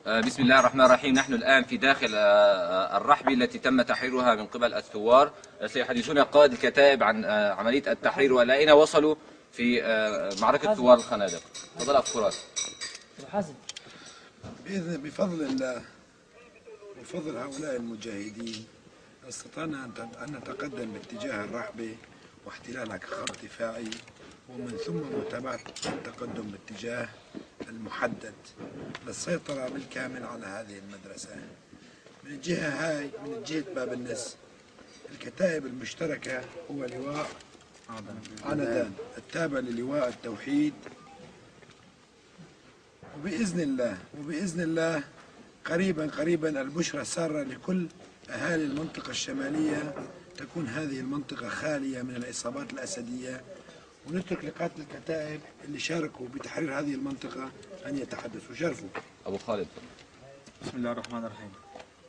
بسم الله الرحمن الرحيم. نحن الآن في داخل الرحبة التي تم تحريرها من قبل الثوار. سيحدثون قائد الكتائب عن عملية التحرير وإلى أين وصلوا في معركة ثوار الخنادق. تفضل أخ فراس. بفضل الله وفضل هؤلاء المجاهدين استطعنا أن نتقدم باتجاه الرحبة واحتلالها كخط دفاعي، ومن ثم متابعة التقدم باتجاه المحدد للسيطرة بالكامل على هذه المدرسة. من الجهة هاي، من جهة باب النس، الكتائب المشتركة هو لواء عندان التابع للواء التوحيد، وبإذن الله قريبا البشرى السارة لكل أهالي المنطقة الشمالية، تكون هذه المنطقة خالية من العصابات الأسدية، ونترك لقاتل الكتائب اللي شاركوا بتحرير هذه المنطقة أن يتحدثوا. شرفوا. أبو خالد. بسم الله الرحمن الرحيم.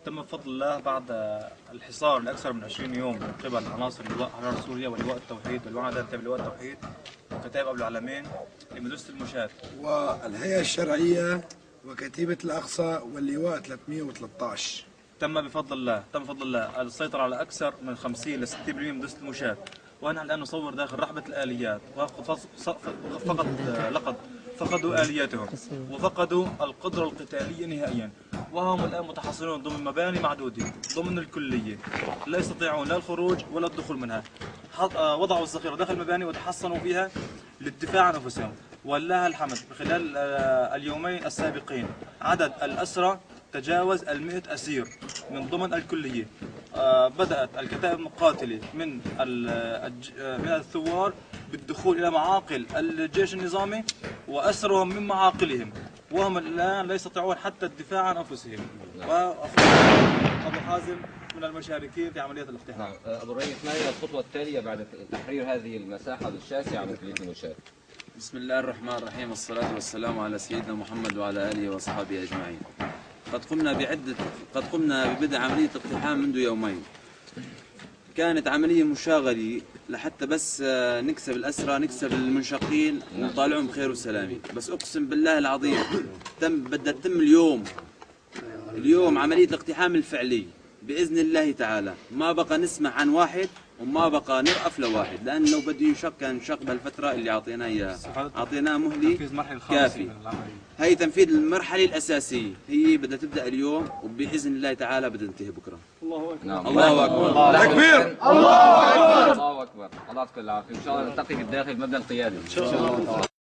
تم بفضل الله بعد الحصار لأكثر من 20 يوم من قبل عناصر لواء حرار سوريا ولواء التوحيد والوعد تابع لواء التوحيد وكتائب أبو العلمين لمدرسة المشاة والهيئة الشرعية وكتيبة الأقصى واللواء 313. تم بفضل الله السيطرة على أكثر من 50 ل 60% من مدرسة المشاة، ونحن الآن نصور داخل رحبة الآليات، لقد فقدوا آلياتهم وفقدوا القدرة القتالية نهائيا، وهم الآن متحصنون ضمن مباني معدودة ضمن الكلية، لا يستطيعون لا الخروج ولا الدخول منها. وضعوا الذخيرة داخل المباني وتحصنوا فيها للدفاع عن أنفسهم، ولله الحمد. خلال اليومين السابقين عدد الأسرى تجاوز 100 أسير من ضمن الكلية. بدأت الكتائب المقاتلة من الثوار بالدخول إلى معاقل الجيش النظامي وأسرهم من معاقلهم، وهم الآن لا يستطيعون حتى الدفاع عن أنفسهم. أبو حازم من المشاركين في عملية الاقتحام. نعم. أبو الريس، ما هي الخطوة التالية بعد تحرير هذه المساحة الشاسعة من كلية المشاة؟ بسم الله الرحمن الرحيم، والصلاة والسلام على سيدنا محمد وعلى آله وصحبه أجمعين. قد قمنا ببدء عملية اقتحام منذ يومين. كانت عملية مشاغلة لحتى بس نكسب الأسرى، نكسب المنشقين ونطالعهم بخير وسلامة، بس أقسم بالله العظيم بدها تتم اليوم عملية الاقتحام الفعلي بإذن الله تعالى. ما بقى نسمح عن واحد وما بقى نرأف لواحد، لأن لو بده ينشق كان انشق بهالفترة اللي أعطيناه إياها. أعطيناه مهلة كافي. هي تنفيذ المرحلة الأساسية، هي بدها تبدأ اليوم وبإذن الله تعالى بدها تنتهي بكرة. الله أكبر. نعم. الله أكبر. تكبير. الله أكبر. الله أكبر. الله يعطيكم العافية. إن شاء الله نلتقي في الداخل مبنى القيادة. إن شاء الله.